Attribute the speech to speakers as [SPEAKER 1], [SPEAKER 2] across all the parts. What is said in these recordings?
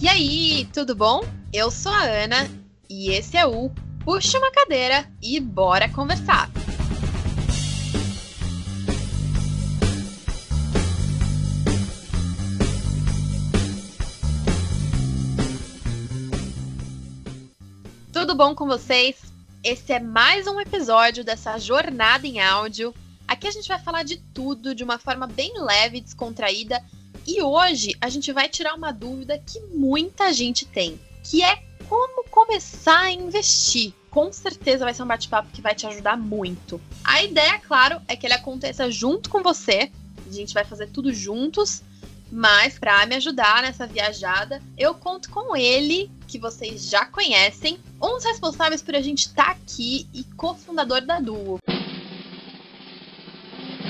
[SPEAKER 1] E aí, tudo bom? Eu sou a Ana e esse é o Puxa uma Cadeira e Bora Conversar. Tudo bom com vocês? Esse é mais um episódio dessa jornada em áudio. Aqui a gente vai falar de tudo de uma forma bem leve e descontraída. E hoje a gente vai tirar uma dúvida que muita gente tem, que é como começar a investir. Com certeza vai ser um bate-papo que vai te ajudar muito. A ideia, claro, é que ele aconteça junto com você. A gente vai fazer tudo juntos. Mas para me ajudar nessa viajada, eu conto com ele, que vocês já conhecem, um dos responsáveis por a gente estar aqui e cofundador da Duo,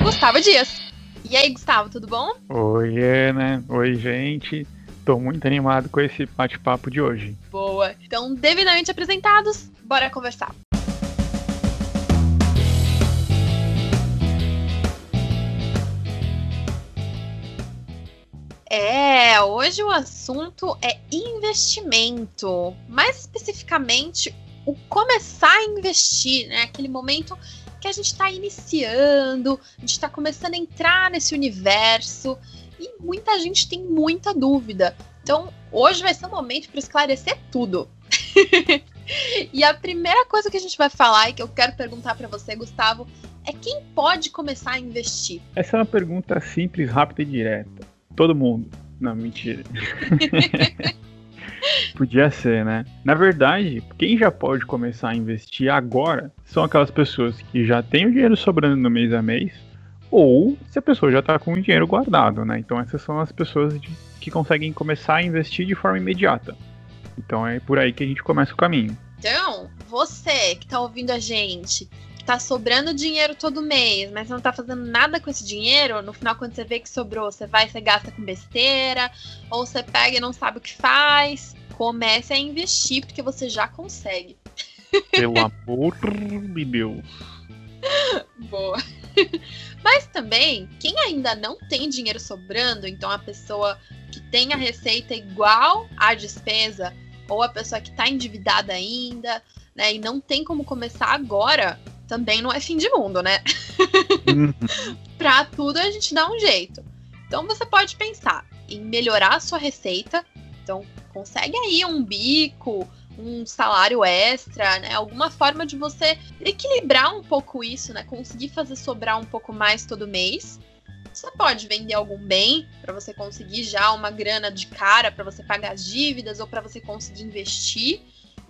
[SPEAKER 1] Gustavo Dias. E aí, Gustavo, tudo bom?
[SPEAKER 2] Oi, Ana. Oi, gente. Tô muito animado com esse bate-papo de hoje.
[SPEAKER 1] Boa. Então, devidamente apresentados, bora conversar. Hoje o assunto é investimento. Mais especificamente, o começar a investir, né? Aquele momento que a gente está iniciando, a gente está começando a entrar nesse universo e muita gente tem muita dúvida. Então, hoje vai ser um momento para esclarecer tudo. E a primeira coisa que a gente vai falar e que eu quero perguntar para você, Gustavo, é quem pode começar a investir?
[SPEAKER 2] Essa é uma pergunta simples, rápida e direta. Todo mundo. Não, mentira. Podia ser, né? Na verdade, quem já pode começar a investir agora são aquelas pessoas que já têm o dinheiro sobrando no mês a mês, ou se a pessoa já está com o dinheiro guardado, né? Então essas são as pessoas que conseguem começar a investir de forma imediata. Então é por aí que a gente começa o caminho.
[SPEAKER 1] Então, você que está ouvindo a gente, que tá sobrando dinheiro todo mês, mas não tá fazendo nada com esse dinheiro, no final, quando você vê que sobrou, você gasta com besteira, ou você pega e não sabe o que faz, comece a investir, porque você já consegue.
[SPEAKER 2] Pelo amor de Deus.
[SPEAKER 1] Boa. Mas também, quem ainda não tem dinheiro sobrando, então a pessoa que tem a receita igual à despesa, ou a pessoa que tá endividada ainda, né, e não tem como começar agora, também não é fim de mundo, né? Pra tudo a gente dá um jeito. Então você pode pensar em melhorar a sua receita. Então consegue aí um bico, um salário extra, né? Alguma forma de você equilibrar um pouco isso, né? Conseguir fazer sobrar um pouco mais todo mês. Você pode vender algum bem para você conseguir já uma grana de cara para você pagar as dívidas ou para você conseguir investir.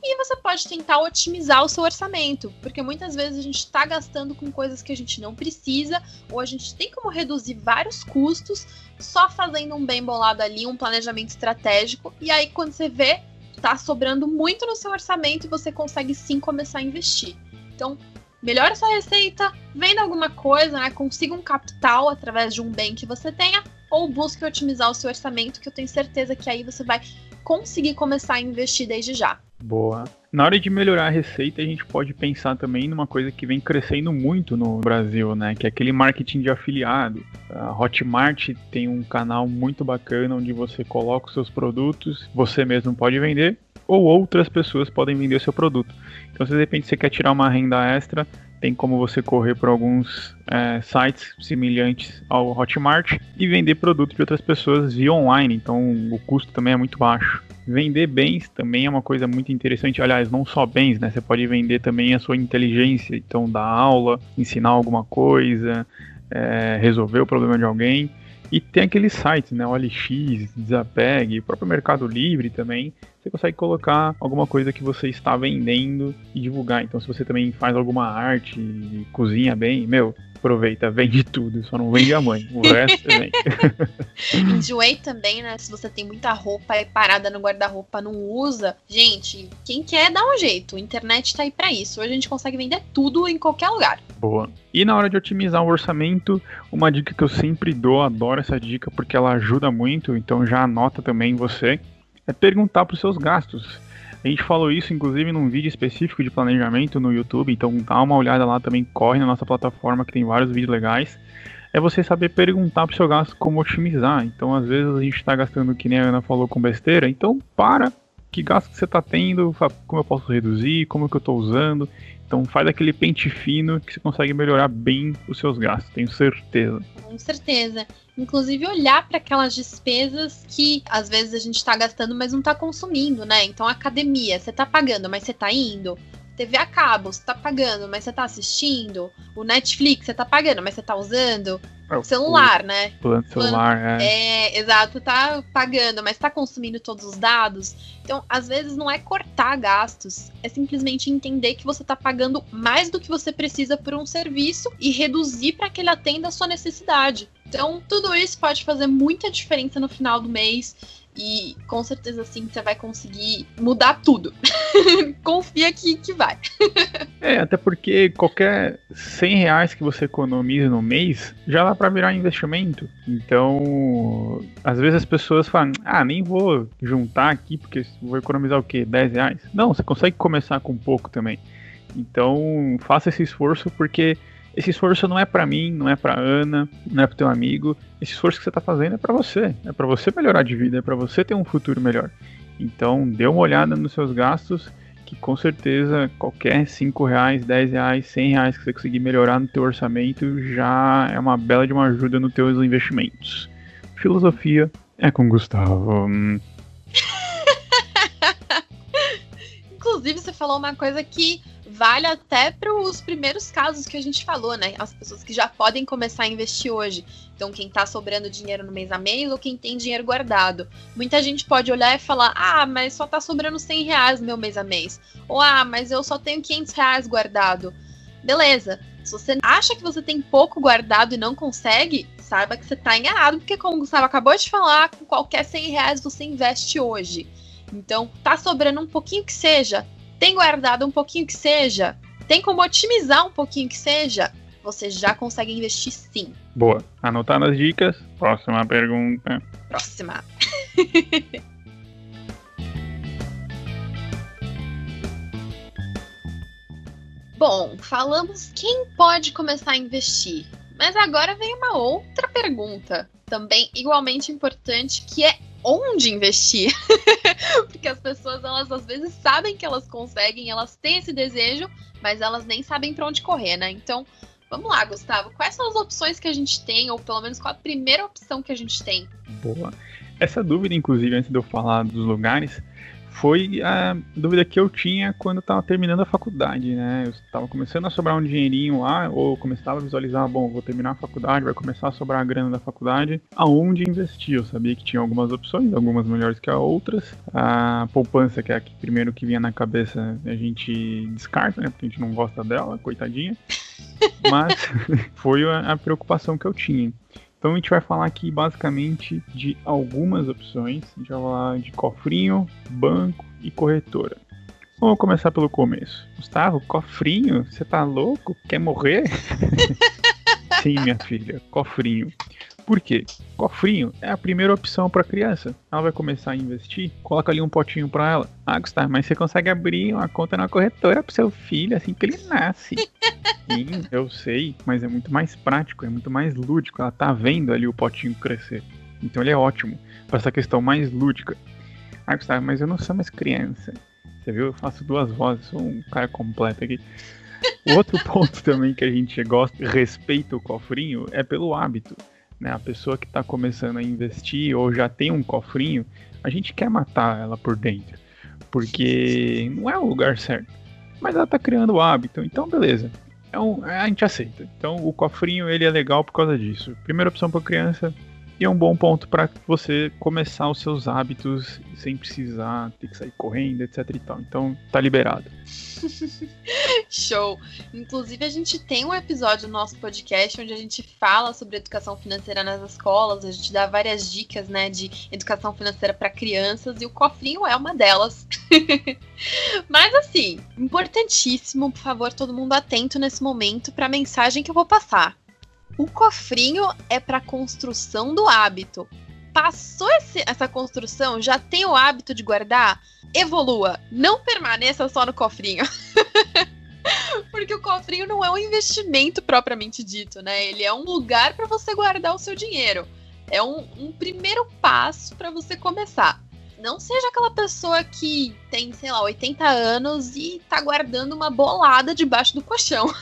[SPEAKER 1] E você pode tentar otimizar o seu orçamento, porque muitas vezes a gente está gastando com coisas que a gente não precisa, ou a gente tem como reduzir vários custos só fazendo um bem bolado ali, um planejamento estratégico, e aí quando você vê, tá sobrando muito no seu orçamento e você consegue sim começar a investir. Então, melhore sua receita, venda alguma coisa, né? Consiga um capital através de um bem que você tenha, ou busque otimizar o seu orçamento, que eu tenho certeza que aí você vai conseguir começar a investir desde já.
[SPEAKER 2] Boa. Na hora de melhorar a receita, a gente pode pensar também numa coisa que vem crescendo muito no Brasil, né? Que é aquele marketing de afiliado. A Hotmart tem um canal muito bacana onde você coloca os seus produtos, você mesmo pode vender, ou outras pessoas podem vender o seu produto. Então, se de repente você quer tirar uma renda extra, tem como você correr por alguns sites semelhantes ao Hotmart e vender produtos de outras pessoas via online. Então, o custo também é muito baixo. Vender bens também é uma coisa muito interessante. Aliás, não só bens, né? Você pode vender também a sua inteligência. Então, dar aula, ensinar alguma coisa, resolver o problema de alguém. E tem aqueles sites, né? OLX, Desapeg, o próprio Mercado Livre também. Você consegue colocar alguma coisa que você está vendendo e divulgar. Então, se você também faz alguma arte, cozinha bem, aproveita, vende tudo, só não vende a mãe. O resto também.
[SPEAKER 1] Enjoei também, né? Se você tem muita roupa aí parada no guarda-roupa, não usa. Gente, quem quer dá um jeito. A internet tá aí pra isso. Hoje a gente consegue vender tudo em qualquer lugar.
[SPEAKER 2] Boa. E na hora de otimizar o orçamento, uma dica que eu sempre dou, adoro essa dica porque ela ajuda muito, então já anota também você, é perguntar para os seus gastos. A gente falou isso, inclusive, num vídeo específico de planejamento no YouTube, então dá uma olhada lá também, corre na nossa plataforma que tem vários vídeos legais. é você saber perguntar pro seu gasto como otimizar. Então, às vezes, a gente tá gastando, que nem a Ana falou, com besteira. Então, que gasto que você tá tendo, como eu posso reduzir, como que eu tô usando. Então, faz aquele pente fino que você consegue melhorar bem os seus gastos, tenho certeza.
[SPEAKER 1] Com certeza. Inclusive, olhar para aquelas despesas que, às vezes, a gente tá gastando, mas não tá consumindo, né? Então, academia, você tá pagando, mas você tá indo. TV a cabo, você tá pagando, mas você tá assistindo. O Netflix, você tá pagando, mas você tá usando. Celular, né?
[SPEAKER 2] Plano celular,
[SPEAKER 1] exato, tá pagando, mas tá consumindo todos os dados. Então, às vezes, não é cortar gastos, é simplesmente entender que você tá pagando mais do que você precisa por um serviço e reduzir para que ele atenda a sua necessidade. Então, tudo isso pode fazer muita diferença no final do mês. E com certeza sim você vai conseguir mudar tudo. Confia que vai.
[SPEAKER 2] Até porque qualquer R$100 que você economiza no mês já dá pra virar investimento. Então, às vezes as pessoas falam, nem vou juntar aqui porque vou economizar o quê? R$10? Não, você consegue começar com pouco também. Então, faça esse esforço porque esse esforço não é pra mim, não é pra Ana, não é pro teu amigo. Esse esforço que você tá fazendo é pra você. É pra você melhorar de vida, é pra você ter um futuro melhor. Então, dê uma olhada nos seus gastos, que com certeza qualquer R$5, R$10, R$100 que você conseguir melhorar no teu orçamento já é uma bela de uma ajuda nos teus investimentos. Filosofia é com Gustavo.
[SPEAKER 1] Inclusive, você falou uma coisa que vale até para os primeiros casos que a gente falou, né? As pessoas que já podem começar a investir hoje. Então, quem tá sobrando dinheiro no mês a mês ou quem tem dinheiro guardado. Muita gente pode olhar e falar, mas só tá sobrando R$100 no meu mês a mês. Ou, mas eu só tenho R$500 guardado. Beleza. Se você acha que você tem pouco guardado e não consegue, saiba que você tá enganado, porque como o Gustavo acabou de falar, com qualquer R$100 você investe hoje. Então, tá sobrando um pouquinho que seja, tem guardado um pouquinho que seja, tem como otimizar um pouquinho que seja, você já consegue investir sim.
[SPEAKER 2] Boa. Anotando as dicas, próxima pergunta.
[SPEAKER 1] Próxima. Bom, falamos quem pode começar a investir, mas agora vem uma outra pergunta, também igualmente importante, que é onde investir. Porque as pessoas, elas às vezes sabem que elas conseguem, elas têm esse desejo, mas elas nem sabem para onde correr, né? Então, vamos lá, Gustavo. Quais são as opções que a gente tem, ou pelo menos qual a primeira opção que a gente tem?
[SPEAKER 2] Boa. Essa dúvida, inclusive, antes de eu falar dos lugares, foi a dúvida que eu tinha quando eu estava terminando a faculdade, né? Eu estava começando a sobrar um dinheirinho lá, ou começava a visualizar, vou terminar a faculdade, vai começar a sobrar a grana da faculdade, aonde investir? Eu sabia que tinha algumas opções, algumas melhores que as outras. A poupança, que é a que primeiro que vinha na cabeça, a gente descarta, né? Porque a gente não gosta dela, coitadinha. Mas foi a preocupação que eu tinha. Então a gente vai falar aqui basicamente de algumas opções. A gente vai falar de cofrinho, banco e corretora. Vamos começar pelo começo. Gustavo, cofrinho? Você tá louco? Quer morrer? Sim, minha filha, cofrinho. Por quê? Cofrinho é a primeira opção para criança. Ela vai começar a investir, coloca ali um potinho para ela. Gustavo, mas você consegue abrir uma conta na corretora pro seu filho assim que ele nasce. Sim, eu sei, mas é muito mais prático, é muito mais lúdico. Ela tá vendo ali o potinho crescer. Então ele é ótimo para essa questão mais lúdica. Gustavo, mas eu não sou mais criança. Você viu? Eu faço duas vozes, sou um cara completo aqui. O outro ponto também que a gente gosta e respeita o cofrinho é pelo hábito. Né? A pessoa que está começando a investir ou já tem um cofrinho, a gente quer matar ela por dentro, porque não é o lugar certo, mas ela está criando o hábito, então beleza, a gente aceita. Então o cofrinho ele é legal por causa disso. Primeira opção para criança e é um bom ponto para você começar os seus hábitos sem precisar ter que sair correndo, etc e tal. Então tá liberado.
[SPEAKER 1] Show! Inclusive a gente tem um episódio no nosso podcast onde a gente fala sobre educação financeira nas escolas, a gente dá várias dicas, né, de educação financeira para crianças e o cofrinho é uma delas. Mas assim, importantíssimo, por favor, todo mundo atento nesse momento para a mensagem que eu vou passar. O cofrinho é para construção do hábito. Passou essa construção, já tem o hábito de guardar? Evolua, não permaneça só no cofrinho. Porque o cofrinho não é um investimento propriamente dito, né? Ele é um lugar para você guardar o seu dinheiro. É um primeiro passo para você começar. Não seja aquela pessoa que tem, sei lá, 80 anos e tá guardando uma bolada debaixo do colchão.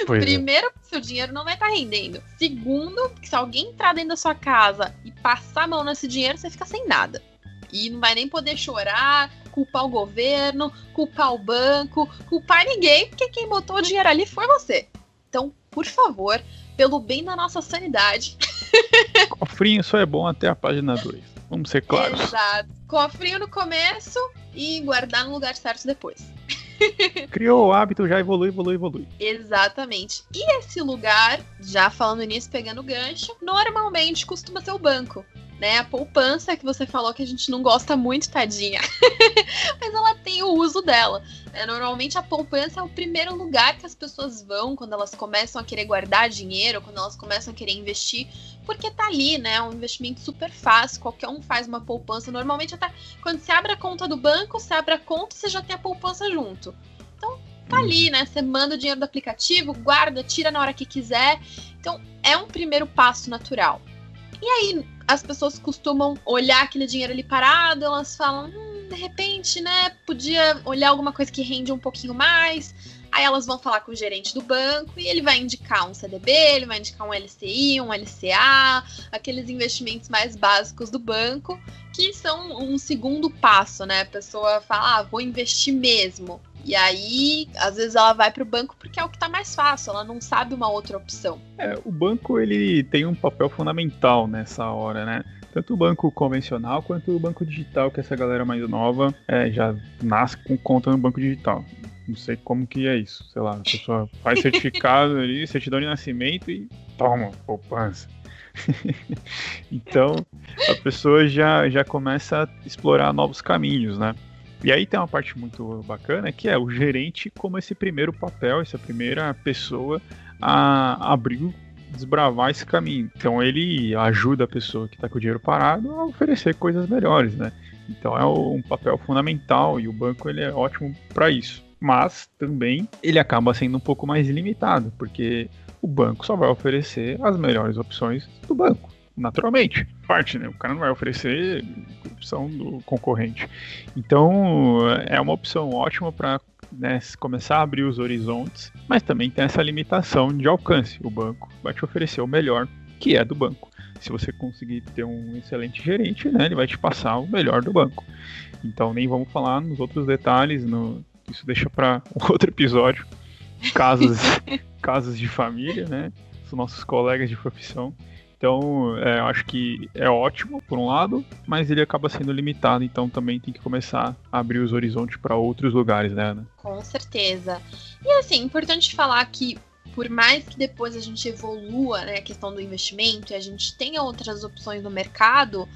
[SPEAKER 1] Primeiro, seu dinheiro não vai estar rendendo. Segundo, se alguém entrar dentro da sua casa e passar a mão nesse dinheiro, você fica sem nada. E não vai nem poder chorar, culpar o governo, culpar o banco, culpar ninguém, porque quem botou o dinheiro ali foi você. Então, por favor, pelo bem da nossa sanidade...
[SPEAKER 2] Cofrinho só é bom até a página 2. Vamos ser claros.
[SPEAKER 1] Exato. Cofrinho no começo e guardar no lugar certo depois.
[SPEAKER 2] Criou o hábito, já evolui.
[SPEAKER 1] Exatamente. E esse lugar, já falando nisso, pegando o gancho, normalmente costuma ser o banco. Né, a poupança que você falou que a gente não gosta muito, tadinha. Mas ela tem o uso dela. Normalmente a poupança é o primeiro lugar que as pessoas vão quando elas começam a querer guardar dinheiro, quando elas começam a querer investir, porque tá ali, né? É um investimento super fácil, qualquer um faz uma poupança. Normalmente até quando você abre a conta do banco, você abre a conta, você já tem a poupança junto. Então tá ali, né? Você manda o dinheiro do aplicativo, guarda, tira na hora que quiser. Então é um primeiro passo natural. E aí, as pessoas costumam olhar aquele dinheiro ali parado, elas falam, de repente, né, podia olhar alguma coisa que rende um pouquinho mais. Aí elas vão falar com o gerente do banco e ele vai indicar um CDB, ele vai indicar um LCI, um LCA, aqueles investimentos mais básicos do banco, que são um segundo passo, né? A pessoa fala, vou investir mesmo. E aí, às vezes ela vai para o banco porque é o que está mais fácil, ela não sabe uma outra opção.
[SPEAKER 2] O banco, ele tem um papel fundamental nessa hora, né? Tanto o banco convencional quanto o banco digital, que essa galera mais nova já nasce com conta no banco digital. Não sei como que é isso, sei lá, a pessoa faz certificado ali, certidão de nascimento e toma, poupança. Então, a pessoa já começa a explorar novos caminhos, né? E aí tem uma parte muito bacana, que é o gerente como esse primeiro papel, essa primeira pessoa a abrir, desbravar esse caminho. Então ele ajuda a pessoa que está com o dinheiro parado a oferecer coisas melhores, né? Então é um papel fundamental e o banco ele é ótimo para isso. Mas também ele acaba sendo um pouco mais limitado, porque o banco só vai oferecer as melhores opções do banco. Naturalmente, parte, né? O cara não vai oferecer opção do concorrente. Então, é uma opção ótima para, né, começar a abrir os horizontes, mas também tem essa limitação de alcance. O banco vai te oferecer o melhor, que é do banco. Se você conseguir ter um excelente gerente, né, ele vai te passar o melhor do banco. Então, nem vamos falar nos outros detalhes, isso deixa para um outro episódio. Casos de família, né? Os nossos colegas de profissão. Então, eu acho que é ótimo, por um lado, mas ele acaba sendo limitado, então também tem que começar a abrir os horizontes para outros lugares, né, Ana?
[SPEAKER 1] Com certeza. E assim, importante falar que, por mais que depois a gente evolua, né, a questão do investimento e a gente tenha outras opções no mercado,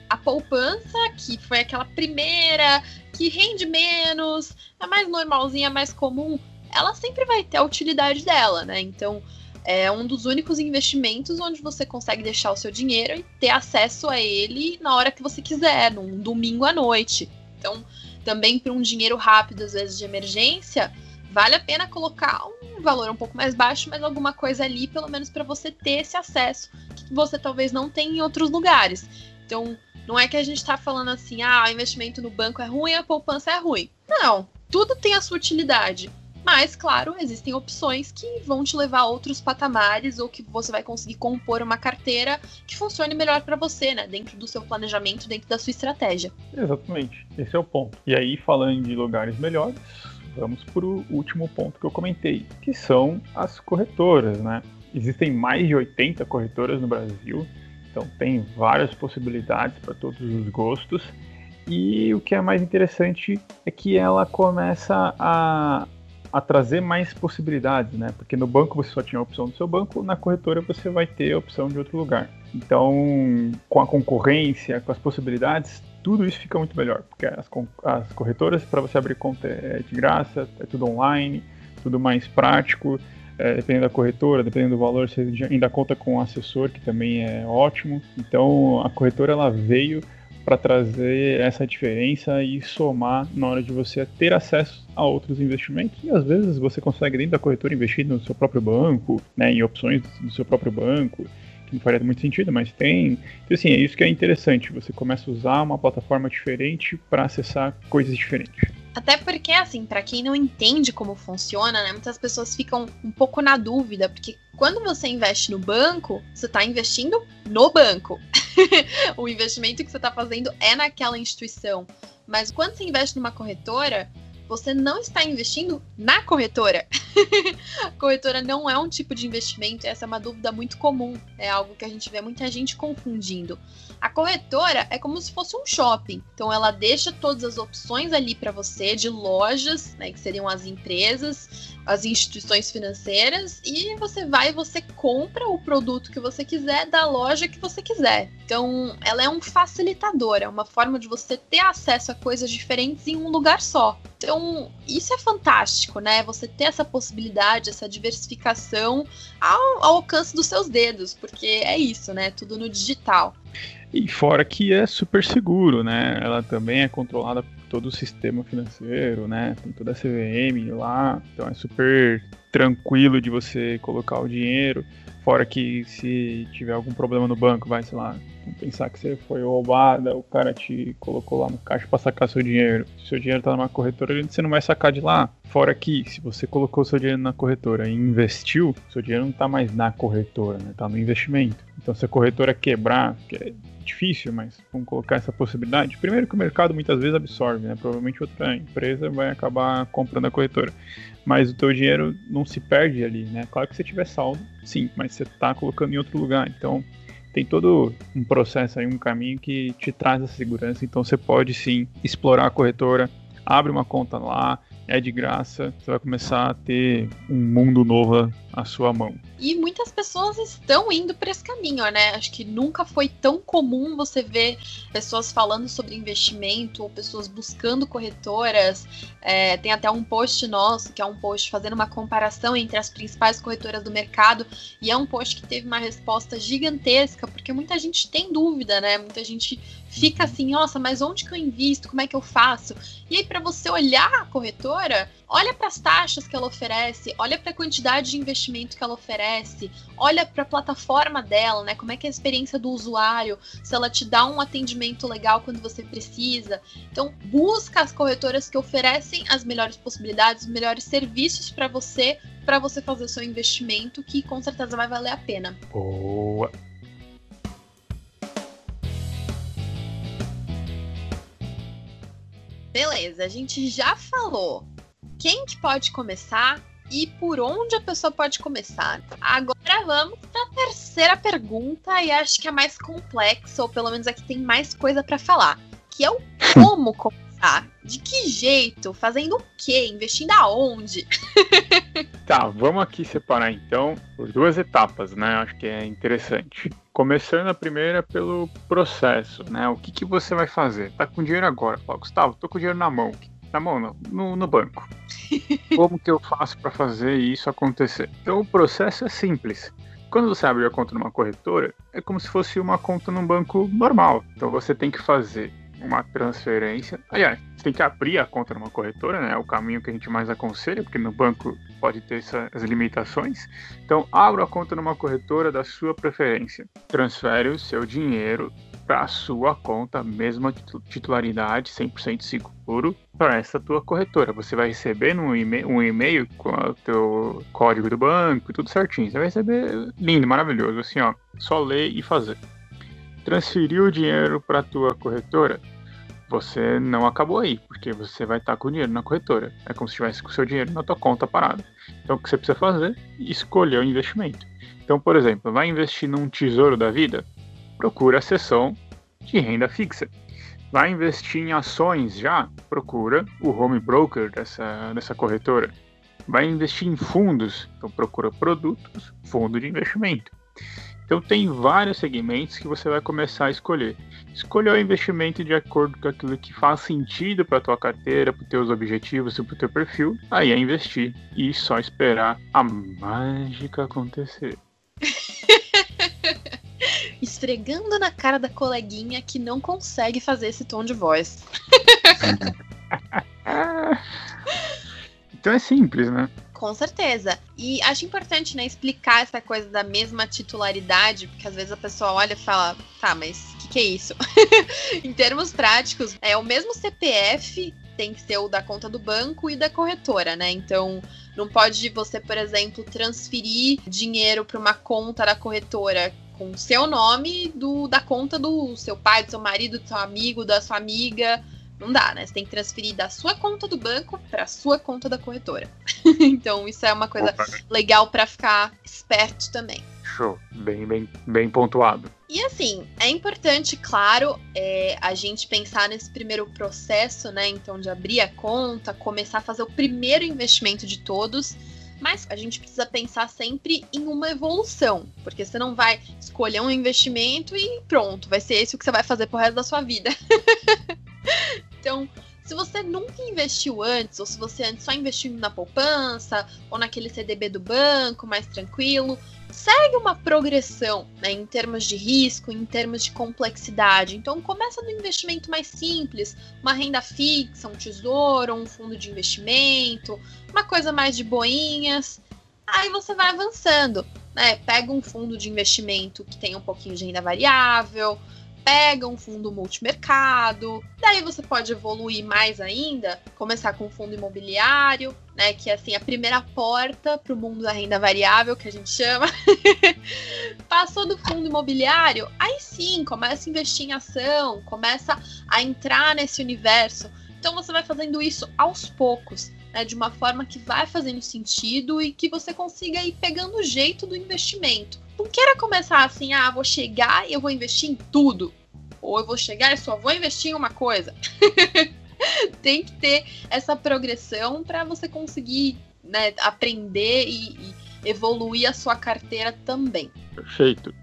[SPEAKER 1] a poupança, que foi aquela primeira, que rende menos, é mais normalzinha, mais comum, ela sempre vai ter a utilidade dela, né? Então, é um dos únicos investimentos onde você consegue deixar o seu dinheiro e ter acesso a ele na hora que você quiser, num domingo à noite. Então, também para um dinheiro rápido, às vezes de emergência, vale a pena colocar um valor um pouco mais baixo, mas alguma coisa ali, pelo menos para você ter esse acesso, que você talvez não tenha em outros lugares. Então, não é que a gente está falando assim, o investimento no banco é ruim, a poupança é ruim. Não, tudo tem a sua utilidade. Mas, claro, existem opções que vão te levar a outros patamares ou que você vai conseguir compor uma carteira que funcione melhor para você, né? Dentro do seu planejamento, dentro da sua estratégia.
[SPEAKER 2] Exatamente, esse é o ponto. E aí, falando de lugares melhores, vamos para o último ponto que eu comentei, que são as corretoras, né? Existem mais de 80 corretoras no Brasil, então tem várias possibilidades para todos os gostos. E o que é mais interessante é que ela começa a trazer mais possibilidades, né? Porque no banco você só tinha a opção do seu banco, na corretora você vai ter a opção de outro lugar. Então, com a concorrência, com as possibilidades, tudo isso fica muito melhor, porque as corretoras, para você abrir conta é de graça, é tudo online, tudo mais prático, dependendo da corretora, dependendo do valor, você ainda conta com um assessor, que também é ótimo. Então, a corretora ela veio para trazer essa diferença e somar na hora de você ter acesso a outros investimentos. E às vezes você consegue dentro da corretora investir no seu próprio banco, né, em opções do seu próprio banco, que não faria muito sentido, mas tem. Então, assim, é isso que é interessante. Você começa a usar uma plataforma diferente para acessar coisas diferentes.
[SPEAKER 1] Até porque, assim, para quem não entende como funciona, né, muitas pessoas ficam um pouco na dúvida, porque quando você investe no banco, você está investindo no banco. O investimento que você está fazendo é naquela instituição. Mas quando você investe numa corretora, você não está investindo na corretora. A corretora não é um tipo de investimento, essa é uma dúvida muito comum, é algo que a gente vê muita gente confundindo. A corretora é como se fosse um shopping, então ela deixa todas as opções ali para você de lojas, né, que seriam as empresas, as instituições financeiras, e você vai e você compra o produto que você quiser da loja que você quiser. Então ela é um facilitador, é uma forma de você ter acesso a coisas diferentes em um lugar só. Então, isso é fantástico, né? Você ter essa possibilidade, essa diversificação ao alcance dos seus dedos, porque é isso, né? Tudo no digital.
[SPEAKER 2] E fora que é super seguro, né? Ela também é controlada por todo o sistema financeiro, né? Tem toda a CVM lá, então é super tranquilo de você colocar o dinheiro. Fora que se tiver algum problema no banco, vai, sei lá, pensar que você foi roubada, o cara te colocou lá no caixa para sacar seu dinheiro. Se seu dinheiro tá numa corretora, você não vai sacar de lá. Fora que, se você colocou seu dinheiro na corretora e investiu, seu dinheiro não tá mais na corretora, né? Tá no investimento. Então, se a corretora quebrar, que é difícil, mas vamos colocar essa possibilidade. Primeiro que o mercado muitas vezes absorve, né? Provavelmente outra empresa vai acabar comprando a corretora. Mas o teu dinheiro não se perde ali, né? Claro que se tiver saldo, sim, mas você tá colocando em outro lugar. Então, tem todo um processo aí, um caminho que te traz essa segurança. Então, você pode sim explorar a corretora, abre uma conta lá, é de graça, você vai começar a ter um mundo novo à sua mão.
[SPEAKER 1] E muitas pessoas estão indo para esse caminho, né? Acho que nunca foi tão comum você ver pessoas falando sobre investimento ou pessoas buscando corretoras. Tem até um post nosso, que é um post fazendo uma comparação entre as principais corretoras do mercado, e é um post que teve uma resposta gigantesca, porque muita gente tem dúvida, né? Muita gente fica assim, nossa, mas onde que eu invisto? Como é que eu faço? E aí, para você olhar a corretora, olha para as taxas que ela oferece, olha para a quantidade de investimento que ela oferece, olha para a plataforma dela, né? Como é que é a experiência do usuário, se ela te dá um atendimento legal quando você precisa. Então, busca as corretoras que oferecem as melhores possibilidades, os melhores serviços para você fazer o seu investimento, que com certeza vai valer a pena.
[SPEAKER 2] Boa!
[SPEAKER 1] Beleza, a gente já falou quem que pode começar e por onde a pessoa pode começar. Agora vamos para a terceira pergunta, e acho que é mais complexa, ou pelo menos aqui tem mais coisa para falar, que é o como começar. De que jeito? Fazendo o quê? Investindo aonde?
[SPEAKER 2] Tá, vamos aqui separar então por duas etapas, né? Acho que é interessante. Começando a primeira pelo processo, né? O que você vai fazer? Tá com dinheiro agora? Fala, Gustavo, tô com dinheiro na mão. Na mão não, no banco. Como que eu faço para fazer isso acontecer? Então o processo é simples. Quando você abre a conta numa corretora, é como se fosse uma conta num banco normal. Então você tem que fazer uma transferência. Aliás, você tem que abrir a conta numa corretora, né? É o caminho que a gente mais aconselha, porque no banco pode ter essas limitações. Então, abra a conta numa corretora da sua preferência. Transfere o seu dinheiro para a sua conta, mesma titularidade, 100% seguro, para essa tua corretora. Você vai receber um e-mail com o teu código do banco, tudo certinho. Você vai receber lindo, maravilhoso, assim, ó, só ler e fazer. Transferir o dinheiro para a tua corretora, você não acabou aí, porque você vai estar com o dinheiro na corretora. É como se tivesse com o seu dinheiro na tua conta parada. Então, o que você precisa fazer? Escolher o investimento. Então, por exemplo, vai investir num tesouro da vida? Procura a seção de renda fixa. Vai investir em ações já? Procura o home broker dessa corretora. Vai investir em fundos? Então, procura produtos, fundo de investimento. Então tem vários segmentos que você vai começar a escolher. Escolha o investimento de acordo com aquilo que faz sentido para a tua carteira, para os teus objetivos e para o teu perfil. Aí é investir e só esperar a mágica acontecer.
[SPEAKER 1] Isso esfregando na cara da coleguinha que não consegue fazer esse tom de voz.
[SPEAKER 2] Então é simples, né?
[SPEAKER 1] Com certeza. E acho importante, né, explicar essa coisa da mesma titularidade, porque às vezes a pessoa olha e fala, tá, mas o que é isso? Em termos práticos, é o mesmo CPF, tem que ser o da conta do banco e da corretora, né? Então, não pode você, por exemplo, transferir dinheiro para uma conta da corretora com o seu nome da conta do seu pai, do seu marido, do seu amigo, da sua amiga. Não dá, né? Você tem que transferir da sua conta do banco para sua conta da corretora. Então, isso é uma coisa legal para ficar esperto também.
[SPEAKER 2] Show. Bem pontuado.
[SPEAKER 1] E assim, é importante, claro, a gente pensar nesse primeiro processo, né? Então, de abrir a conta, começar a fazer o primeiro investimento de todos. Mas a gente precisa pensar sempre em uma evolução, porque você não vai escolher um investimento e pronto, vai ser esse o que você vai fazer pro resto da sua vida. Então, se você nunca investiu antes, ou se você antes só investiu na poupança, ou naquele CDB do banco, mais tranquilo, segue uma progressão, né, em termos de risco, em termos de complexidade. Então, começa no investimento mais simples, uma renda fixa, um tesouro, um fundo de investimento, uma coisa mais de boinhas. Aí você vai avançando, né? Pega um fundo de investimento que tem um pouquinho de renda variável, pega um fundo multimercado, daí você pode evoluir mais ainda, começar com um fundo imobiliário, né, que é assim, a primeira porta para o mundo da renda variável, que a gente chama. Passou do fundo imobiliário, aí sim, começa a investir em ação, começa a entrar nesse universo. Então você vai fazendo isso aos poucos, né, de uma forma que vai fazendo sentido e que você consiga ir pegando o jeito do investimento. Não queira começar assim, vou chegar e eu vou investir em tudo. Ou eu vou chegar e só vou investir em uma coisa. Tem que ter essa progressão para você conseguir, né, aprender e evoluir a sua carteira também.
[SPEAKER 2] Perfeito.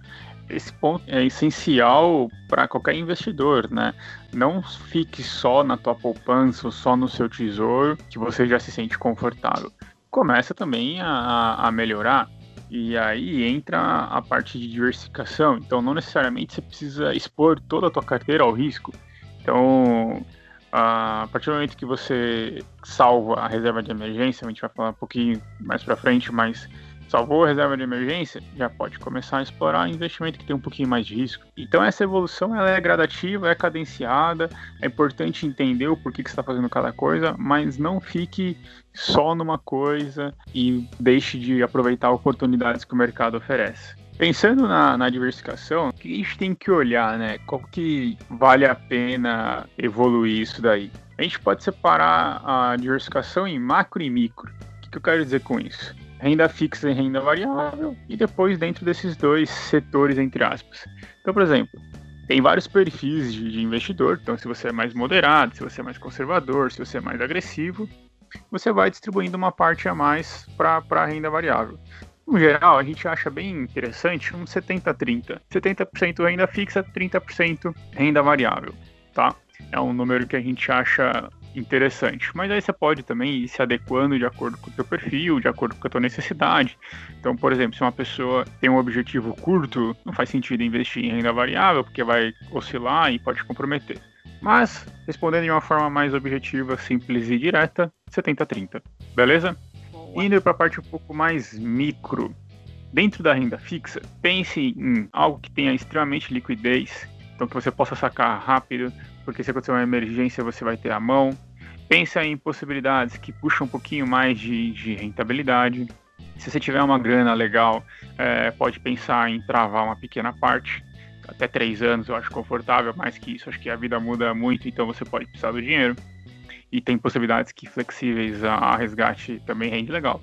[SPEAKER 2] Esse ponto é essencial para qualquer investidor, né? Não fique só na tua poupança ou só no seu tesouro que você já se sente confortável. Começa também a melhorar. E aí entra a parte de diversificação. Então, não necessariamente você precisa expor toda a tua carteira ao risco. Então, a partir do momento que você salva a reserva de emergência, a gente vai falar um pouquinho mais para frente, mas salvou a reserva de emergência, já pode começar a explorar investimento que tem um pouquinho mais de risco. Então, essa evolução ela é gradativa, é cadenciada, é importante entender o porquê que você está fazendo cada coisa, mas não fique só numa coisa e deixe de aproveitar oportunidades que o mercado oferece. Pensando na diversificação, o que a gente tem que olhar, né? Qual que vale a pena evoluir isso daí? A gente pode separar a diversificação em macro e micro. O que eu quero dizer com isso? Renda fixa e renda variável, e depois dentro desses dois setores, entre aspas. Então, por exemplo, tem vários perfis de investidor, então se você é mais moderado, se você é mais conservador, se você é mais agressivo, você vai distribuindo uma parte a mais para a renda variável. No geral, a gente acha bem interessante um 70-30. 70% renda fixa, 30% renda variável, tá? É um número que a gente acha interessante, mas aí você pode também ir se adequando de acordo com o teu perfil, de acordo com a tua necessidade. Então, por exemplo, se uma pessoa tem um objetivo curto, não faz sentido investir em renda variável, porque vai oscilar e pode comprometer. Mas, respondendo de uma forma mais objetiva, simples e direta, 70-30, beleza? Indo para a parte um pouco mais micro, dentro da renda fixa, pense em algo que tenha extremamente liquidez, então que você possa sacar rápido, porque se acontecer uma emergência você vai ter à mão. Pensa em possibilidades que puxam um pouquinho mais de rentabilidade. Se você tiver uma grana legal, pode pensar em travar uma pequena parte. Até 3 anos eu acho confortável, mais que isso acho que a vida muda muito, então você pode precisar do dinheiro. E tem possibilidades que flexíveis a resgate também rende legal.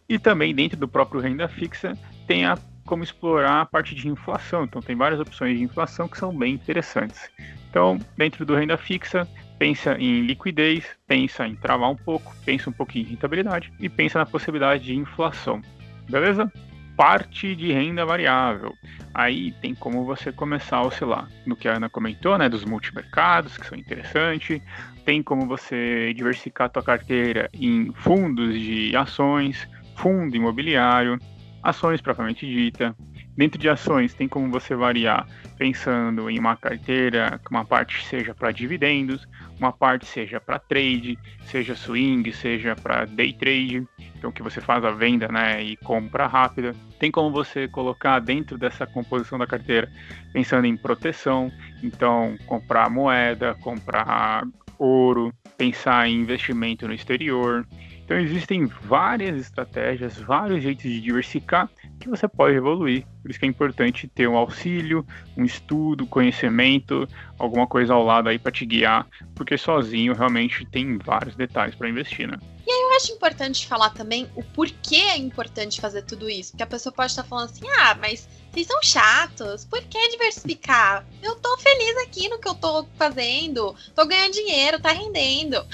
[SPEAKER 2] E também dentro do próprio renda fixa tem como explorar a parte de inflação. Então tem várias opções de inflação que são bem interessantes. Então, dentro do renda fixa, pensa em liquidez, pensa em travar um pouco, pensa um pouquinho em rentabilidade e pensa na possibilidade de inflação. Beleza? Parte de renda variável. Aí tem como você começar a oscilar. No que a Ana comentou, né, dos multimercados, que são interessantes. Tem como você diversificar a tua carteira em fundos de ações, fundo imobiliário, ações propriamente dita, Dentro de ações, tem como você variar pensando em uma carteira que uma parte seja para dividendos, uma parte seja para trade, seja swing, seja para day trade, então que você faz a venda, né, e compra rápida. Tem como você colocar dentro dessa composição da carteira pensando em proteção, então comprar moeda, comprar ouro, pensar em investimento no exterior. Então existem várias estratégias, vários jeitos de diversificar que você pode evoluir. Por isso que é importante ter um auxílio, um estudo, conhecimento, alguma coisa ao lado aí para te guiar, porque sozinho realmente tem vários detalhes para investir, né?
[SPEAKER 1] E aí eu acho importante falar também o porquê é importante fazer tudo isso. Porque a pessoa pode estar falando assim, mas vocês são chatos, por que diversificar? Eu tô feliz aqui no que eu tô fazendo, tô ganhando dinheiro, tá rendendo.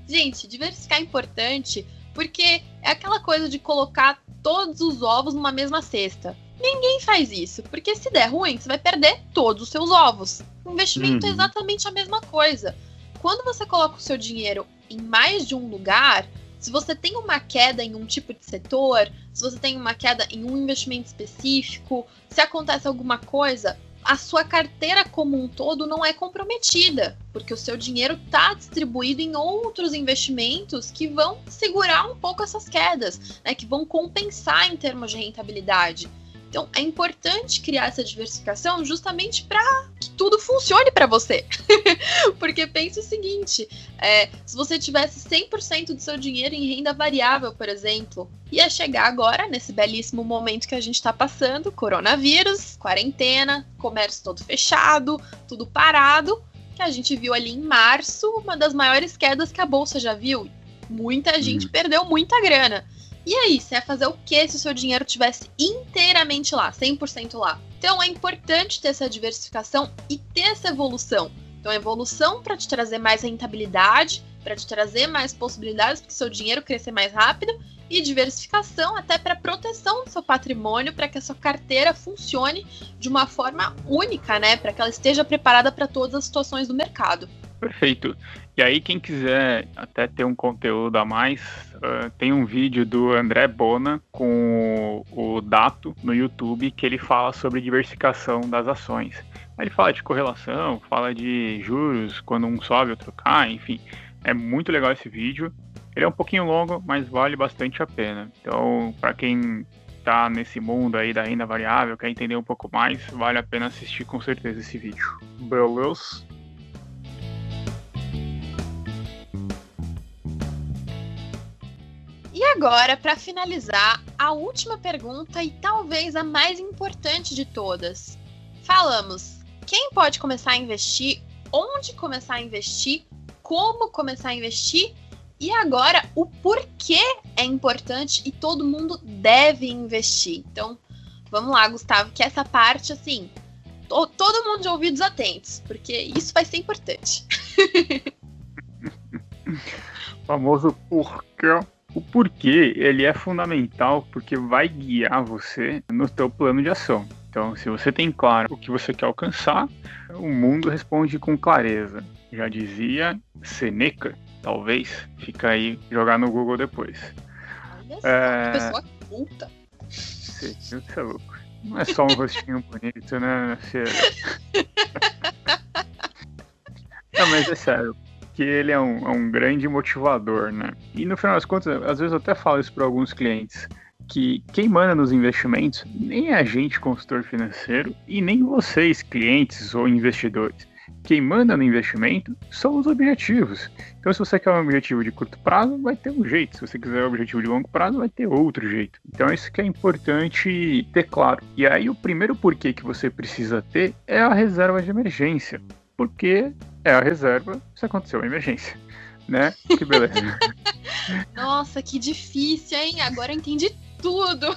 [SPEAKER 1] Gente, diversificar é importante porque é aquela coisa de colocar todos os ovos numa mesma cesta. Ninguém faz isso, porque se der ruim, você vai perder todos os seus ovos. O investimento é exatamente a mesma coisa. Quando você coloca o seu dinheiro em mais de um lugar, se você tem uma queda em um tipo de setor, se você tem uma queda em um investimento específico, se acontece alguma coisa, a sua carteira como um todo não é comprometida, porque o seu dinheiro está distribuído em outros investimentos que vão segurar um pouco essas quedas, né, que vão compensar em termos de rentabilidade. Então, é importante criar essa diversificação justamente para que tudo funcione para você. Porque pense o seguinte, se você tivesse 100% do seu dinheiro em renda variável, por exemplo, ia chegar agora, nesse belíssimo momento que a gente está passando, coronavírus, quarentena, comércio todo fechado, tudo parado, que a gente viu ali em março, uma das maiores quedas que a Bolsa já viu. Muita gente perdeu muita grana. E aí, você ia fazer o que se o seu dinheiro estivesse inteiramente lá, 100% lá? Então, é importante ter essa diversificação e ter essa evolução. Então, evolução para te trazer mais rentabilidade, para te trazer mais possibilidades para o seu dinheiro crescer mais rápido, e diversificação até para proteção do seu patrimônio, para que a sua carteira funcione de uma forma única, né? Para que ela esteja preparada para todas as situações do mercado.
[SPEAKER 2] Perfeito. E aí, quem quiser até ter um conteúdo a mais, tem um vídeo do André Bona com o Dato no YouTube, que ele fala sobre diversificação das ações. Ele fala de correlação, fala de juros, quando um sobe, outro cai, enfim. É muito legal esse vídeo. Ele é um pouquinho longo, mas vale bastante a pena. Então, para quem tá nesse mundo aí da renda variável, quer entender um pouco mais, vale a pena assistir com certeza esse vídeo. Beleza?
[SPEAKER 1] E agora, para finalizar, a última pergunta e talvez a mais importante de todas. Falamos, quem pode começar a investir, onde começar a investir, como começar a investir e agora o porquê é importante e todo mundo deve investir. Então, vamos lá, Gustavo, que essa parte, assim, todo mundo de ouvidos atentos, porque isso vai ser importante.
[SPEAKER 2] Famoso porquê. O porquê, ele é fundamental porque vai guiar você no teu plano de ação. Então, se você tem claro o que você quer alcançar, o mundo responde com clareza. Já dizia Seneca, talvez. Fica aí, jogar no Google depois.
[SPEAKER 1] Olha só, pessoa culta.
[SPEAKER 2] Você é louco. Não é só um rostinho bonito, né? Não, mas é sério. Que ele é um grande motivador, né? E no final das contas, às vezes eu até falo isso para alguns clientes, que quem manda nos investimentos nem é a gente, consultor financeiro, e nem vocês, clientes ou investidores. Quem manda no investimento são os objetivos. Então, se você quer um objetivo de curto prazo, vai ter um jeito. Se você quiser um objetivo de longo prazo, vai ter outro jeito. Então, isso que é importante ter claro. E aí, o primeiro porquê que você precisa ter é a reserva de emergência. Porque é a reserva se aconteceu uma emergência, né? Que beleza.
[SPEAKER 1] Nossa, que difícil, hein? Agora eu entendi tudo.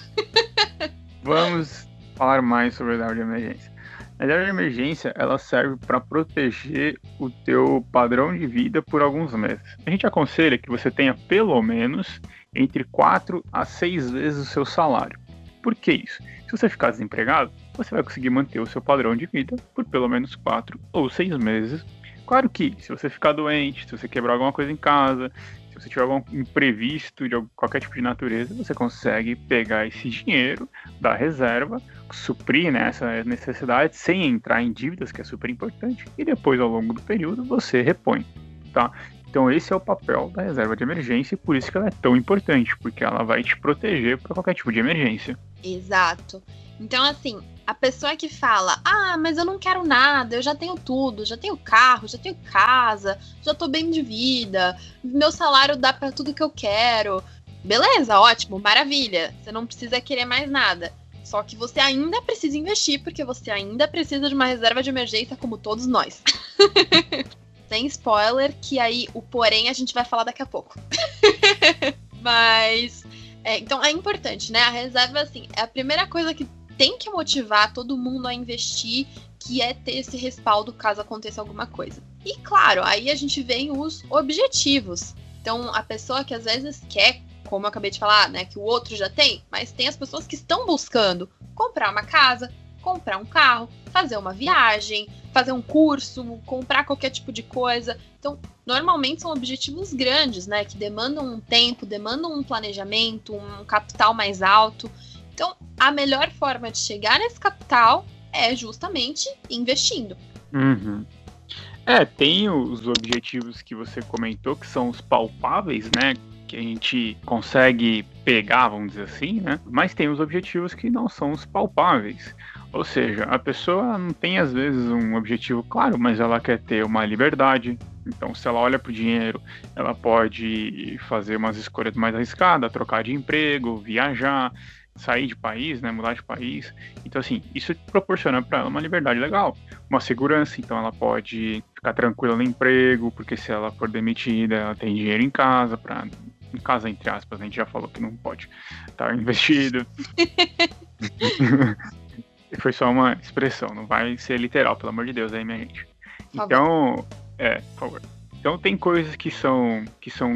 [SPEAKER 2] Vamos falar mais sobre a reserva de emergência. A reserva de emergência, ela serve para proteger o teu padrão de vida por alguns meses. A gente aconselha que você tenha pelo menos entre 4 a 6 vezes o seu salário. Por que isso? Se você ficar desempregado, você vai conseguir manter o seu padrão de vida por pelo menos 4 ou 6 meses. Claro que, se você ficar doente, se você quebrar alguma coisa em casa, se Se você tiver algum imprevisto de qualquer tipo de natureza, você consegue pegar esse dinheiro da reserva, suprir, né, essa necessidade sem entrar em dívidas, que é super importante, e depois, ao longo do período, você repõe, tá? Então esse é o papel da reserva de emergência e por isso que ela é tão importante, porque ela vai te proteger para qualquer tipo de emergência.
[SPEAKER 1] Exato. Então, assim, a pessoa que fala, mas eu não quero nada, eu já tenho tudo, já tenho carro, já tenho casa, já tô bem de vida, meu salário dá pra tudo que eu quero. Beleza, ótimo, maravilha, você não precisa querer mais nada. Só que você ainda precisa investir, porque você ainda precisa de uma reserva de emergência, como todos nós. Sem spoiler, que aí o porém a gente vai falar daqui a pouco. Mas, então é importante, né? A reserva, assim, é a primeira coisa que tem que motivar todo mundo a investir, que é ter esse respaldo caso aconteça alguma coisa. E claro, aí a gente vem os objetivos. Então, a pessoa que às vezes quer, como eu acabei de falar, né, que o outro já tem, mas tem as pessoas que estão buscando comprar uma casa, comprar um carro, fazer uma viagem, fazer um curso, comprar qualquer tipo de coisa. Então, normalmente são objetivos grandes, né, que demandam um tempo, demandam um planejamento, um capital mais alto. Então, a melhor forma de chegar nesse capital é justamente investindo.
[SPEAKER 2] Uhum. Tem os objetivos que você comentou, que são os palpáveis, né? Que a gente consegue pegar, vamos dizer assim, né? Mas tem os objetivos que não são os palpáveis. Ou seja, a pessoa não tem, às vezes, um objetivo claro, mas ela quer ter uma liberdade. Então, se ela olha para o dinheiro, ela pode fazer umas escolhas mais arriscadas, trocar de emprego, viajar, sair de país, né, mudar de país. Então, assim, isso proporciona para ela uma liberdade legal, uma segurança. Então, ela pode ficar tranquila no emprego, porque se ela for demitida, ela tem dinheiro em casa, em casa, entre aspas, a gente já falou que não pode estar investido. Foi só uma expressão, não vai ser literal, pelo amor de Deus, aí, minha gente. Então, por favor. Então tem coisas que são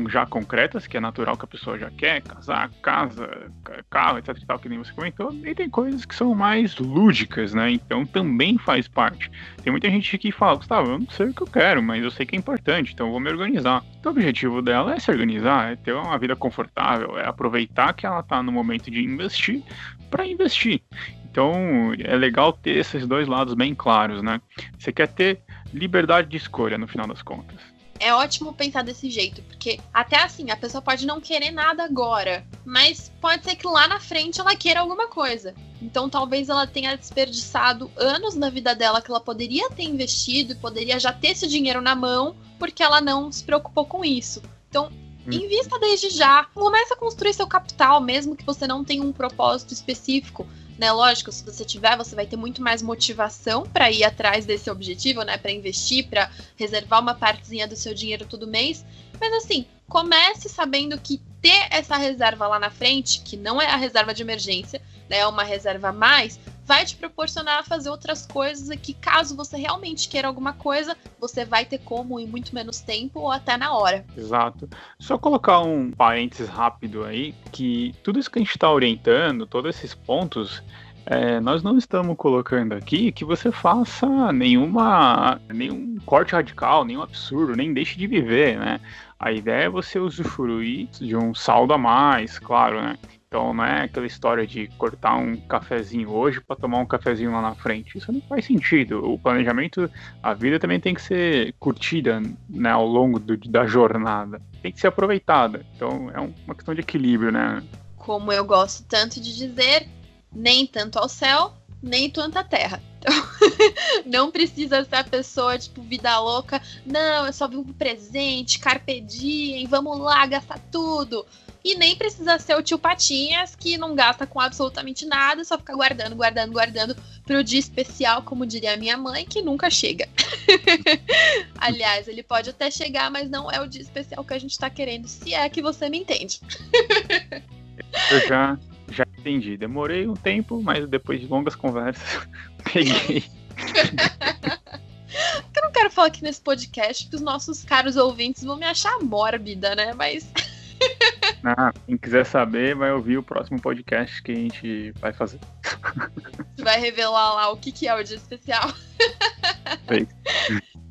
[SPEAKER 2] já concretas, que é natural que a pessoa já quer, casar, casa, carro, etc e tal, que nem você comentou, e tem coisas que são mais lúdicas, né? Então também faz parte. Tem muita gente que fala, Gustavo, eu não sei o que eu quero, mas eu sei que é importante, então eu vou me organizar. Então o objetivo dela é se organizar, é ter uma vida confortável, é aproveitar que ela está no momento de investir para investir. Então é legal ter esses dois lados bem claros, né? Você quer ter liberdade de escolha no final das contas.
[SPEAKER 1] É ótimo pensar desse jeito, porque até assim, a pessoa pode não querer nada agora, mas pode ser que lá na frente ela queira alguma coisa. Então talvez ela tenha desperdiçado anos na vida dela que ela poderia ter investido e poderia já ter esse dinheiro na mão, porque ela não se preocupou com isso. Então, invista desde já. Começa a construir seu capital, mesmo que você não tenha um propósito específico. Né, lógico, se você tiver, você vai ter muito mais motivação para ir atrás desse objetivo, né, para investir, para reservar uma partezinha do seu dinheiro todo mês. Mas assim, comece sabendo que ter essa reserva lá na frente, que não é a reserva de emergência, né, é uma reserva a mais, vai te proporcionar fazer outras coisas e que caso você realmente queira alguma coisa, você vai ter como em muito menos tempo ou até na hora.
[SPEAKER 2] Exato. Só colocar um parênteses rápido aí, que tudo isso que a gente está orientando, todos esses pontos, nós não estamos colocando aqui que você faça nenhum corte radical, nenhum absurdo, nem deixe de viver, né? A ideia é você usufruir de um saldo a mais, claro, né? Então não é aquela história de cortar um cafezinho hoje para tomar um cafezinho lá na frente. Isso não faz sentido. O planejamento, a vida também tem que ser curtida, né, ao longo da jornada. Tem que ser aproveitada. Então é uma questão de equilíbrio, né?
[SPEAKER 1] Como eu gosto tanto de dizer, nem tanto ao céu, nem tanto à terra. Então, não precisa ser a pessoa, tipo, vida louca. Não, eu só vivo pro presente, carpe diem, vamos lá, gastar tudo. E nem precisa ser o tio Patinhas, que não gasta com absolutamente nada, só fica guardando pro dia especial, como diria a minha mãe, que nunca chega. Aliás, ele pode até chegar, mas não é o dia especial que a gente tá querendo, se é que você me entende.
[SPEAKER 2] Eu já entendi. Demorei um tempo, mas depois de longas conversas, peguei.
[SPEAKER 1] Eu não quero falar aqui nesse podcast que os nossos caros ouvintes vão me achar mórbida, né? Mas...
[SPEAKER 2] quem quiser saber, vai ouvir o próximo podcast que a gente vai fazer.
[SPEAKER 1] Você vai revelar lá o que é o dia especial.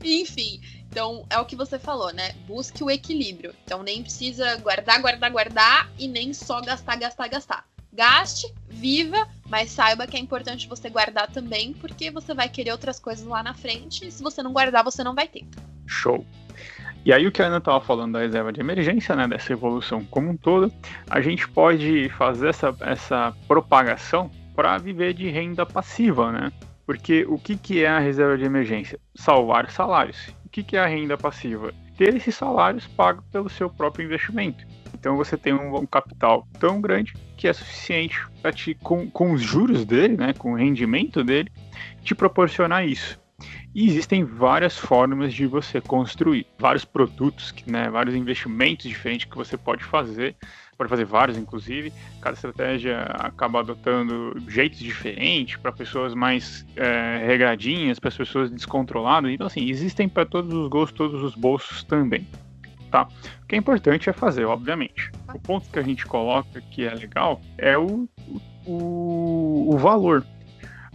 [SPEAKER 1] Enfim, Então, é o que você falou, né? Busque o equilíbrio. Então, nem precisa guardar e nem só gastar. Gaste, viva, mas saiba que é importante você guardar também, porque você vai querer outras coisas lá na frente e se você não guardar, você não vai ter.
[SPEAKER 2] Show! E aí o que a Ana estava falando da reserva de emergência, né, dessa evolução como um todo, a gente pode fazer essa propagação para viver de renda passiva, né? Porque o que é a reserva de emergência? Salvar salários. O que é a renda passiva? Ter esses salários pagos pelo seu próprio investimento. Então você tem um capital tão grande que é suficiente para com os juros dele, né, com o rendimento dele, te proporcionar isso. E existem várias formas de você construir, vários produtos, né, vários investimentos diferentes que você pode fazer vários inclusive, cada estratégia acaba adotando jeitos diferentes para pessoas mais regradinhas, para as pessoas descontroladas, então assim, existem para todos os gostos, todos os bolsos também, tá? O que é importante é fazer, obviamente. O ponto que a gente coloca que é legal é o valor.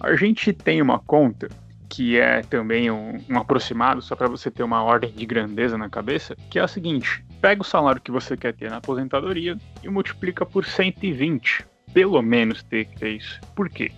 [SPEAKER 2] A gente tem uma conta que é também um aproximado, só para você ter uma ordem de grandeza na cabeça, que é a seguinte: pega o salário que você quer ter na aposentadoria e multiplica por 120, pelo menos ter que ter isso. Por quê?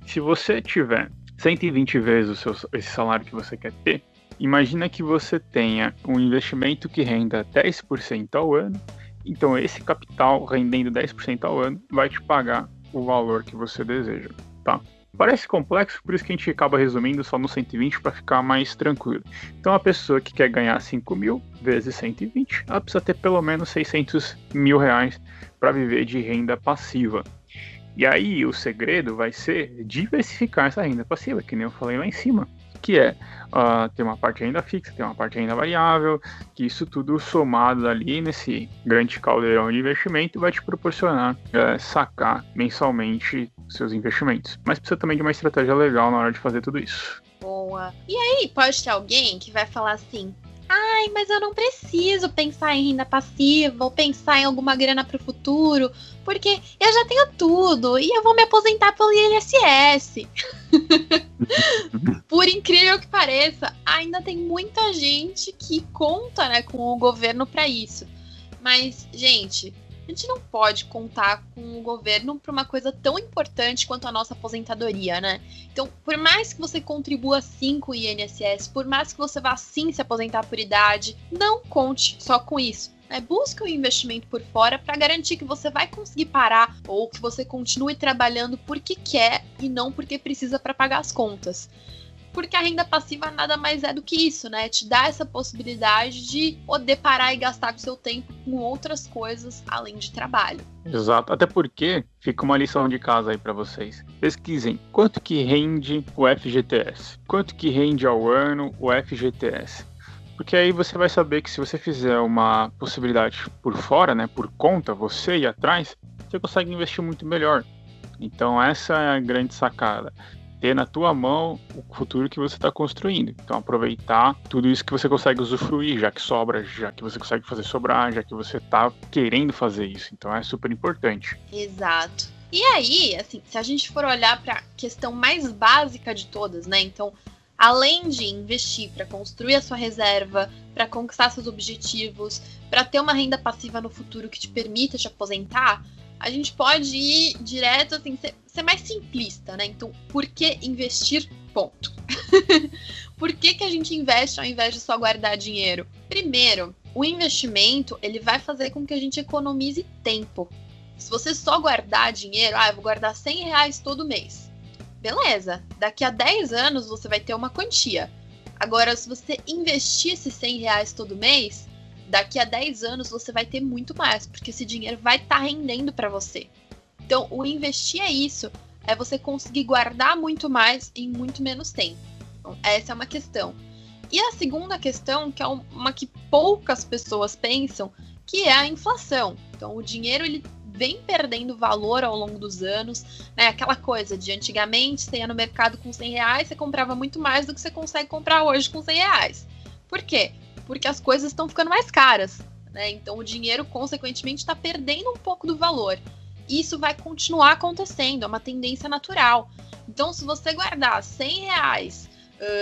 [SPEAKER 2] Se você tiver 120 vezes esse salário que você quer ter, imagina que você tenha um investimento que renda 10% ao ano, então esse capital rendendo 10% ao ano vai te pagar o valor que você deseja, tá? Parece complexo, por isso que a gente acaba resumindo só no 120 para ficar mais tranquilo. Então a pessoa que quer ganhar 5 mil vezes 120, ela precisa ter pelo menos 600 mil reais para viver de renda passiva. E aí o segredo vai ser diversificar essa renda passiva, que nem eu falei lá em cima, que é ter uma parte ainda fixa, ter uma parte ainda variável, que isso tudo somado ali nesse grande caldeirão de investimento vai te proporcionar sacar mensalmente seus investimentos. Mas precisa também de uma estratégia legal na hora de fazer tudo isso.
[SPEAKER 1] Boa. E aí, pode ter alguém que vai falar assim: ai, mas eu não preciso pensar em renda passiva ou pensar em alguma grana para o futuro, porque eu já tenho tudo e eu vou me aposentar pelo INSS. Por incrível que pareça, ainda tem muita gente que conta, né, com o governo para isso. Mas, gente, a gente não pode contar com o governo para uma coisa tão importante quanto a nossa aposentadoria, né? Então, por mais que você contribua sim com o INSS, por mais que você vá sim se aposentar por idade, não conte só com isso. Busque um investimento por fora para garantir que você vai conseguir parar ou que você continue trabalhando porque quer e não porque precisa para pagar as contas. Porque a renda passiva nada mais é do que isso, né? Te dá essa possibilidade de poder parar e gastar o seu tempo com outras coisas além de trabalho.
[SPEAKER 2] Exato, até porque fica uma lição de casa aí para vocês. Pesquisem quanto que rende o FGTS, quanto que rende ao ano o FGTS. Porque aí você vai saber que se você fizer uma possibilidade por fora, né, por conta, você ir atrás, você consegue investir muito melhor. Então essa é a grande sacada. Ter na tua mão o futuro que você está construindo. Então aproveitar tudo isso que você consegue usufruir, já que sobra, já que você consegue fazer sobrar, já que você está querendo fazer isso. Então é super importante.
[SPEAKER 1] Exato. E aí, assim, se a gente for olhar para a questão mais básica de todas, né? Então, além de investir para construir a sua reserva, para conquistar seus objetivos, para ter uma renda passiva no futuro que te permita te aposentar, a gente pode ir direto, assim, ser mais simplista, né? Então, por que investir? Ponto. Por que a gente investe ao invés de só guardar dinheiro? Primeiro, o investimento, ele vai fazer com que a gente economize tempo. Se você só guardar dinheiro, eu vou guardar 100 reais todo mês. Beleza, daqui a 10 anos você vai ter uma quantia. Agora, se você investir esses 100 reais todo mês, daqui a 10 anos você vai ter muito mais, porque esse dinheiro vai estar rendendo para você. Então, o investir é isso, é você conseguir guardar muito mais em muito menos tempo. Então, essa é uma questão. E a segunda questão, que é uma que poucas pessoas pensam, que é a inflação. Então, o dinheiro, ele vem perdendo valor ao longo dos anos, né? Aquela coisa de antigamente, você ia no mercado com 100 reais, você comprava muito mais do que você consegue comprar hoje com 100 reais. Por quê? Porque as coisas estão ficando mais caras, né? Então o dinheiro, consequentemente, está perdendo um pouco do valor. Isso vai continuar acontecendo, é uma tendência natural. Então, se você guardar 100 reais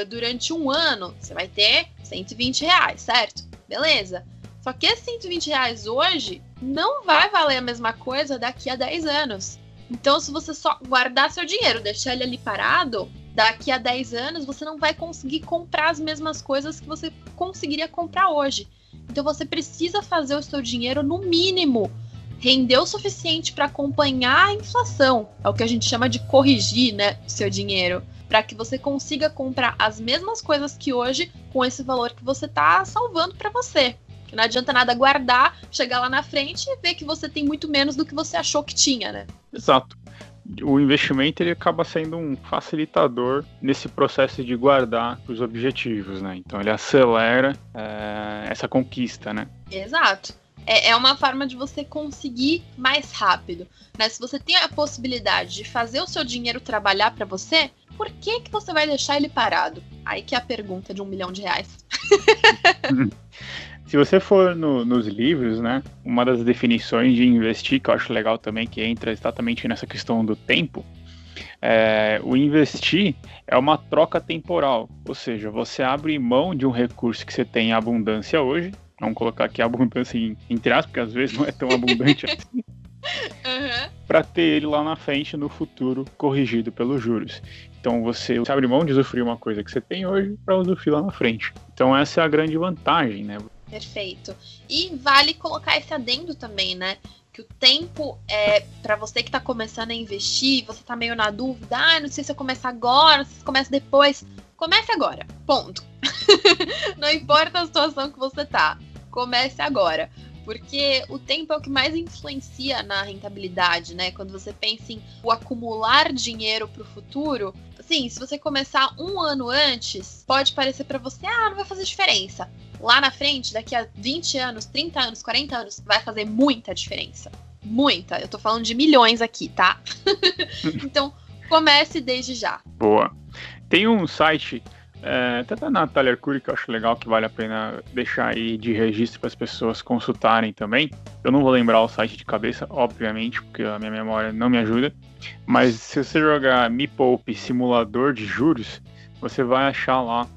[SPEAKER 1] durante um ano, você vai ter R$120, certo? Beleza. Só que esses R$120 hoje não vai valer a mesma coisa daqui a 10 anos. Então, se você só guardar seu dinheiro, deixar ele ali parado, daqui a 10 anos você não vai conseguir comprar as mesmas coisas que você conseguiria comprar hoje. Então, você precisa fazer o seu dinheiro, no mínimo, render o suficiente para acompanhar a inflação. É o que a gente chama de corrigir, né, o seu dinheiro, para que você consiga comprar as mesmas coisas que hoje com esse valor que você está salvando para você. Porque não adianta nada guardar, chegar lá na frente e ver que você tem muito menos do que você achou que tinha, né?
[SPEAKER 2] Exato. O investimento ele acaba sendo um facilitador nesse processo de guardar os objetivos, né? Então ele acelera essa conquista, né?
[SPEAKER 1] Exato. É uma forma de você conseguir mais rápido, né? Se você tem a possibilidade de fazer o seu dinheiro trabalhar para você, por que você vai deixar ele parado? Aí que é a pergunta de R$1 milhão.
[SPEAKER 2] Se você for nos livros, né, uma das definições de investir, que eu acho legal também, que entra exatamente nessa questão do tempo, o investir é uma troca temporal, ou seja, você abre mão de um recurso que você tem em abundância hoje, vamos colocar aqui abundância entre aspas, porque às vezes não é tão abundante assim, para ter ele lá na frente, no futuro, corrigido pelos juros. Então você abre mão de usufruir uma coisa que você tem hoje para usufruir lá na frente. Então essa é a grande vantagem, né?
[SPEAKER 1] Perfeito. E vale colocar esse adendo também, né? Que o tempo para você que está começando a investir, você está meio na dúvida, não sei se eu começo agora, não sei se eu começo depois. Comece agora, ponto. Não importa a situação que você tá, comece agora. Porque o tempo é o que mais influencia na rentabilidade, né? Quando você pensa em o acumular dinheiro para o futuro, assim, se você começar um ano antes, pode parecer para você, não vai fazer diferença. Lá na frente, daqui a 20 anos, 30 anos, 40 anos, vai fazer muita diferença. Muita. Eu tô falando de milhões aqui, tá? Então, comece desde já.
[SPEAKER 2] Boa. Tem um site, até da Natália Arcuri, que eu acho legal, que vale a pena deixar aí de registro para as pessoas consultarem também. Eu não vou lembrar o site de cabeça, obviamente, porque a minha memória não me ajuda. Mas se você jogar Me Poupe Simulador de Juros, você vai achar lá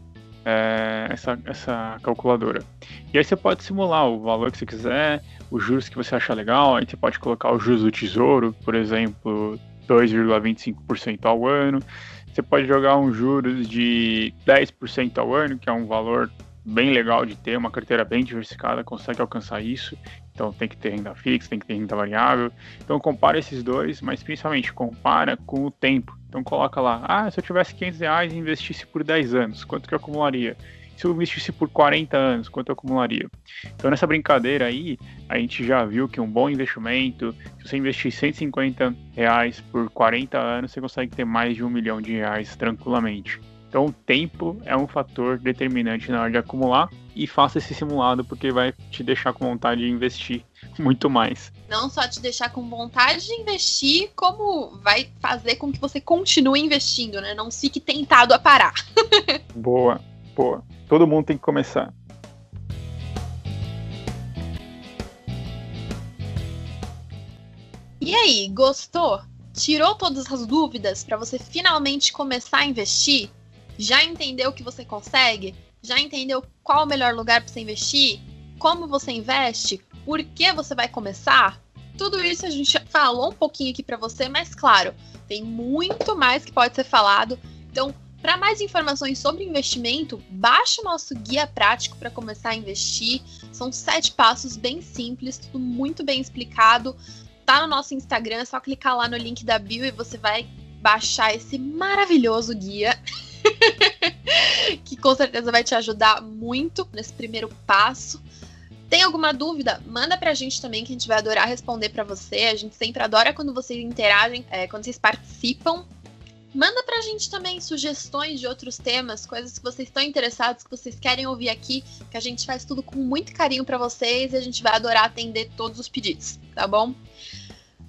[SPEAKER 2] essa calculadora. E aí você pode simular o valor que você quiser, os juros que você achar legal, aí você pode colocar os juros do tesouro, por exemplo, 2,25% ao ano. Você pode jogar uns juros de 10% ao ano, que é um valor bem legal de ter, uma carteira bem diversificada, consegue alcançar isso. Então tem que ter renda fixa, tem que ter renda variável. Então compara esses dois, mas principalmente compara com o tempo. Então coloca lá, se eu tivesse R$500 e investisse por 10 anos, quanto que eu acumularia? Se eu investisse por 40 anos, quanto eu acumularia? Então nessa brincadeira aí, a gente já viu que um bom investimento, se você investir R$150 por 40 anos, você consegue ter mais de R$1 milhão tranquilamente. Então o tempo é um fator determinante na hora de acumular, e faça esse simulado porque vai te deixar com vontade de investir muito mais.
[SPEAKER 1] Não só te deixar com vontade de investir, como vai fazer com que você continue investindo, né? Não fique tentado a parar.
[SPEAKER 2] Boa. Todo mundo tem que começar.
[SPEAKER 1] E aí, gostou? Tirou todas as dúvidas para você finalmente começar a investir? Já entendeu o que você consegue? Já entendeu qual o melhor lugar para você investir? Como você investe? Por que você vai começar? Tudo isso a gente falou um pouquinho aqui para você, mas claro, tem muito mais que pode ser falado. Então, para mais informações sobre investimento, baixe o nosso guia prático para começar a investir. São 7 passos bem simples, tudo muito bem explicado. Tá no nosso Instagram, é só clicar lá no link da bio e você vai baixar esse maravilhoso guia. Que com certeza vai te ajudar muito nesse primeiro passo. Tem alguma dúvida? Manda pra gente também, que a gente vai adorar responder pra você. A gente sempre adora quando vocês interagem, quando vocês participam. Manda pra gente também sugestões de outros temas, coisas que vocês estão interessados, que vocês querem ouvir aqui, que a gente faz tudo com muito carinho pra vocês e a gente vai adorar atender todos os pedidos, tá bom?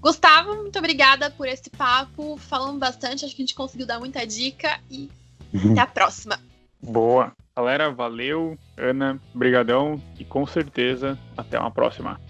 [SPEAKER 1] Gustavo, muito obrigada por esse papo. Falamos bastante, acho que a gente conseguiu dar muita dica e até a próxima.
[SPEAKER 2] Boa. Galera, valeu. Ana, brigadão e com certeza até uma próxima.